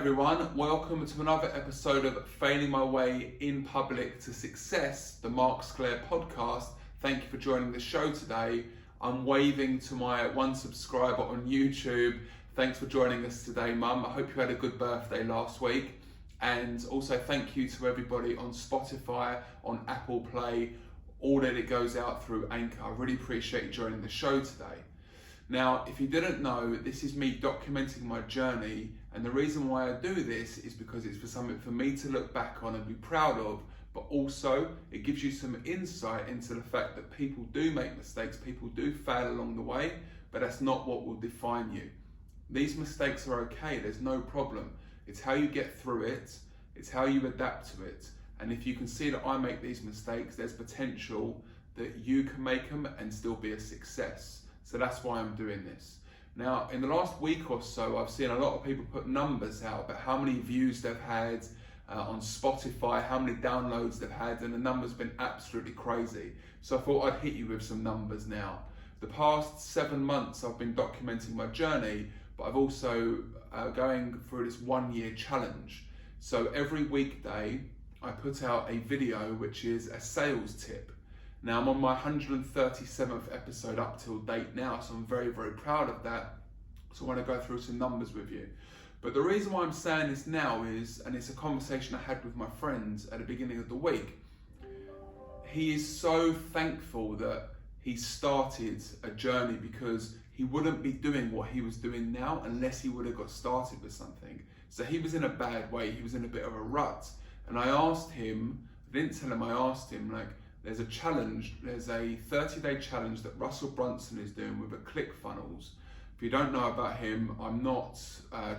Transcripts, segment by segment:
everyone, welcome to another episode of Failing My Way in Public to Success, the Mark Sclair podcast. Thank you for joining the show today. I'm waving to my one subscriber on YouTube. Thanks for joining us today, Mum. I hope you had a good birthday last week. And also thank you to everybody on Spotify, on Apple Play, all that it goes out through Anchor. I really appreciate you joining the show today. Now, if you didn't know, this is me documenting my journey, and the reason why I do this is because it's for something for me to look back on and be proud of, but also it gives you some insight into the fact that people do make mistakes, people do fail along the way, but that's not what will define you. These mistakes are okay, there's no problem. It's how you get through it, it's how you adapt to it, and if you can see that I make these mistakes, there's potential that you can make them and still be a success. So that's why I'm doing this. Now, in the last week or so, I've seen a lot of people put numbers out about how many views they've had on Spotify, how many downloads they've had, and the numbers have been absolutely crazy. So I thought I'd hit you with some numbers now. The past 7 months, I've been documenting my journey, but I've also going through this 1 year challenge. So every weekday, I put out a video which is a sales tip. Now I'm on my 137th episode up till date now, so I'm very, very proud of that. So I want to go through some numbers with you. But the reason why I'm saying this now is, and it's a conversation I had with my friends at the beginning of the week, he is so thankful that he started a journey because he wouldn't be doing what he was doing now unless he would have got started with something. So he was in a bad way, he was in a bit of a rut. And I asked him, I didn't tell him, I asked him, like, there's a challenge, there's a 30-day challenge that Russell Brunson is doing with a ClickFunnels. If you don't know about him, I'm not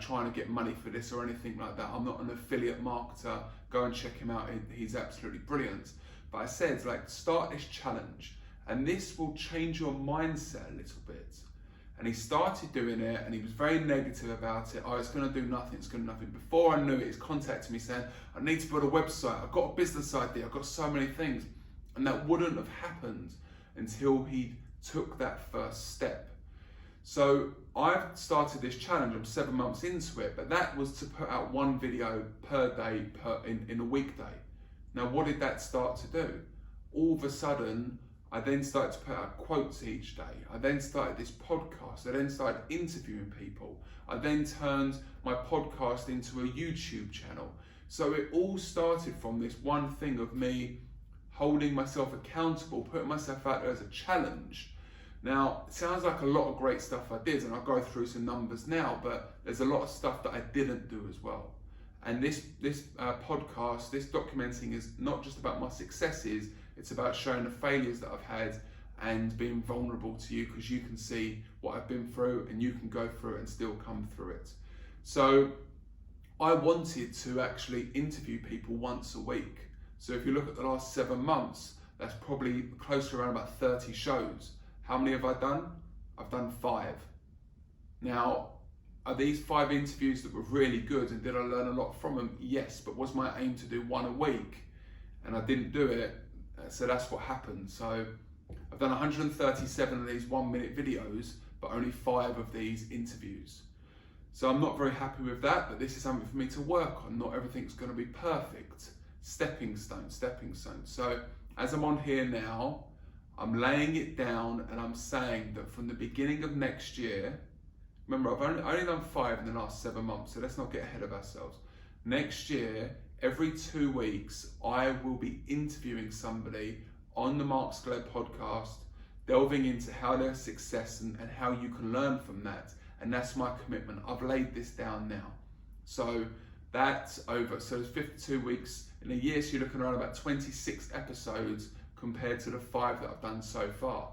trying to get money for this or anything like that. I'm not an affiliate marketer. Go and check him out, he's absolutely brilliant. But I said, like, start this challenge and this will change your mindset a little bit. And he started doing it and he was very negative about it. Oh, it's gonna do nothing, it's gonna do nothing. Before I knew it, he's contacted me saying, I need to build a website, I've got a business idea, I've got so many things. And that wouldn't have happened until he took that first step. So I've started this challenge, I'm 7 months into it, but that was to put out one video per day in a weekday. Now what did that start to do? All of a sudden, I then started to put out quotes each day. I then started this podcast. I then started interviewing people. I then turned my podcast into a YouTube channel. So it all started from this one thing of me holding myself accountable, putting myself out there as a challenge. Now, it sounds like a lot of great stuff I did, and I'll go through some numbers now, but there's a lot of stuff that I didn't do as well. And this podcast, this documenting is not just about my successes, it's about showing the failures that I've had and being vulnerable to you because you can see what I've been through and you can go through it and still come through it. So I wanted to actually interview people once a week. So if you look at the last 7 months, that's probably close to around about 30 shows. How many have I done? I've done 5. Now, are these 5 interviews that were really good and did I learn a lot from them? Yes, but was my aim to do 1 a week? And I didn't do it, so that's what happened. So I've done 137 of these 1-minute videos, but only 5 of these interviews. So I'm not very happy with that, but this is something for me to work on. Not everything's gonna be perfect. Stepping stone. So as I'm on here now, I'm laying it down and I'm saying that from the beginning of next year, remember I've only done 5 in the last 7 months, so let's not get ahead of ourselves. Next year, every 2 weeks, I will be interviewing somebody on the Mark Sclair podcast, delving into how their success and how you can learn from that. And that's my commitment. I've laid this down now. So that's over. So it's 52 weeks in a year, so you're looking around about 26 episodes compared to the 5 that I've done so far.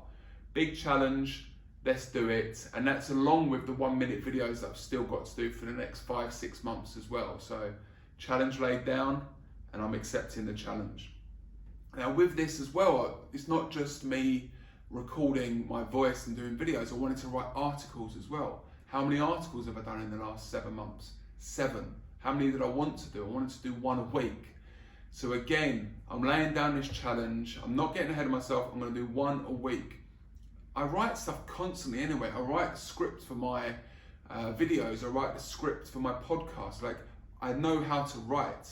Big challenge, let's do it. And that's along with the 1-minute videos that I've still got to do for the next 5-6 months as well. So challenge laid down and I'm accepting the challenge. Now with this as well, it's not just me recording my voice and doing videos. I wanted to write articles as well. How many articles have I done in the last 7 months? 7. How many did I want to do? I wanted to do 1 a week. So again, I'm laying down this challenge. I'm not getting ahead of myself. I'm going to do 1 a week. I write stuff constantly anyway. I write scripts for my videos. I write the script for my podcast. Like I know how to write.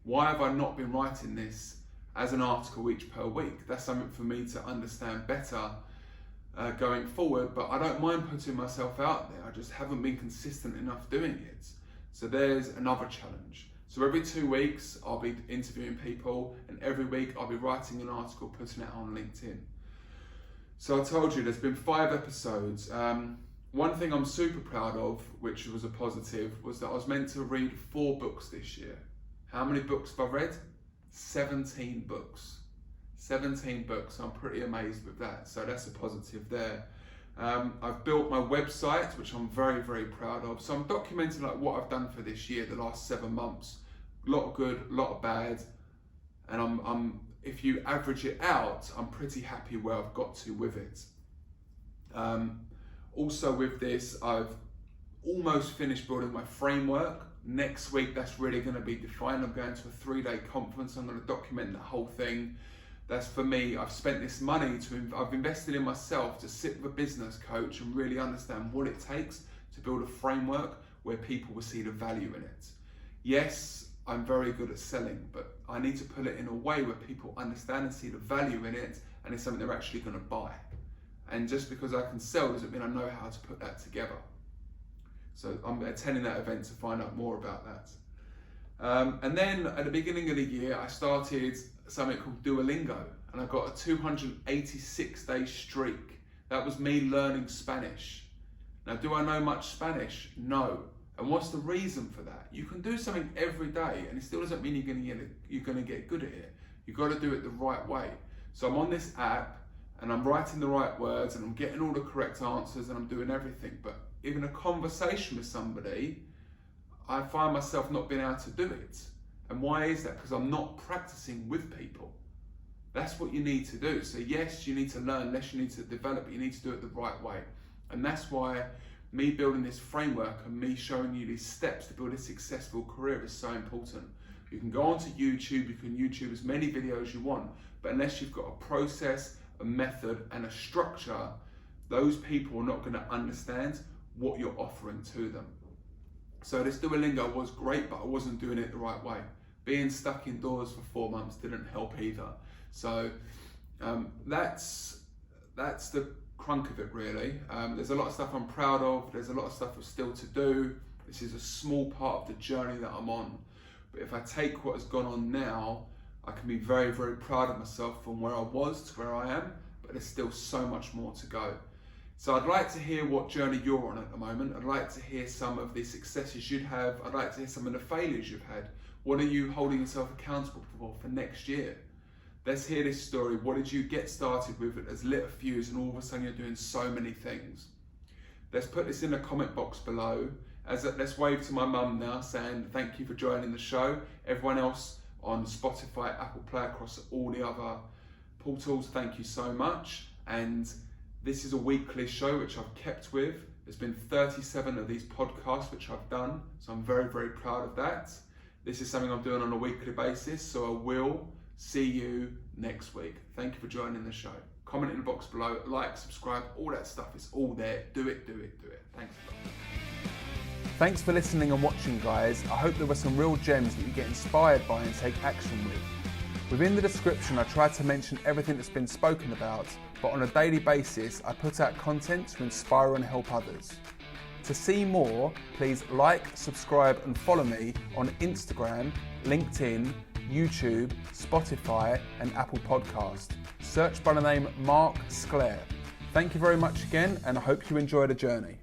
Why have I not been writing this as an article each per week? That's something for me to understand better going forward, but I don't mind putting myself out there. I just haven't been consistent enough doing it. So there's another challenge. So every 2 weeks, I'll be interviewing people, and every week I'll be writing an article, putting it on LinkedIn. So I told you there's been 5 episodes. One thing I'm super proud of, which was a positive, was that I was meant to read 4 books this year. How many books have I read? 17 books. 17 books. I'm pretty amazed with that. So that's a positive there. I've built my website, which I'm very, very proud of. So I'm documenting like what I've done for this year, the last 7 months. A lot of good, a lot of bad. And I'm if you average it out, I'm pretty happy where I've got to with it. Also with this, I've almost finished building my framework. Next week, that's really going to be defined. I'm going to a 3-day conference. I'm going to document the whole thing. That's for me. I've spent this money I've invested in myself to sit with a business coach and really understand what it takes to build a framework where people will see the value in it. Yes, I'm very good at selling, but I need to put it in a way where people understand and see the value in it, and it's something they're actually going to buy. And just because I can sell doesn't mean I know how to put that together. So I'm attending that event to find out more about that. And then at the beginning of the year, I started something called Duolingo, and I got a 286-day streak. That was me learning Spanish. Now, do I know much Spanish? No. And what's the reason for that? You can do something every day, and it still doesn't mean you're going to get good at it. You've got to do it the right way. So I'm on this app, and I'm writing the right words, and I'm getting all the correct answers, and I'm doing everything. But even a conversation with somebody, I find myself not being able to do it. And why is that? Because I'm not practicing with people. That's what you need to do. So yes, you need to learn, less you need to develop, but you need to do it the right way. And that's why me building this framework and me showing you these steps to build a successful career is so important. You can go onto YouTube, you can YouTube as many videos you want, but unless you've got a process, a method, and a structure, those people are not going to understand what you're offering to them. So this Duolingo was great, but I wasn't doing it the right way. Being stuck indoors for 4 months didn't help either. So that's the crunk of it really. There's a lot of stuff I'm proud of. There's a lot of stuff still to do. This is a small part of the journey that I'm on. But if I take what has gone on now, I can be very, very proud of myself from where I was to where I am, but there's still so much more to go. So I'd like to hear what journey you're on at the moment. I'd like to hear some of the successes you'd have. I'd like to hear some of the failures you've had. What are you holding yourself accountable for next year? Let's hear this story. What did you get started with it as lit a fuse and all of a sudden you're doing so many things? Let's put this in the comment box below. Let's wave to my mum now saying thank you for joining the show. Everyone else on Spotify, Apple Play, across all the other portals, thank you so much. And this is a weekly show which I've kept with. There's been 37 of these podcasts which I've done, so I'm very, very proud of that. This is something I'm doing on a weekly basis, so I will see you next week. Thank you for joining the show. Comment in the box below, like, subscribe, all that stuff, it's all there. Do it, do it, do it. Thanks a lot. Thanks for listening and watching, guys. I hope there were some real gems that you get inspired by and take action with. Within the description, I tried to mention everything that's been spoken about, but on a daily basis, I put out content to inspire and help others. To see more, please like, subscribe and follow me on Instagram, LinkedIn, YouTube, Spotify and Apple Podcast. Search by the name Mark Sclair. Thank you very much again, and I hope you enjoy the journey.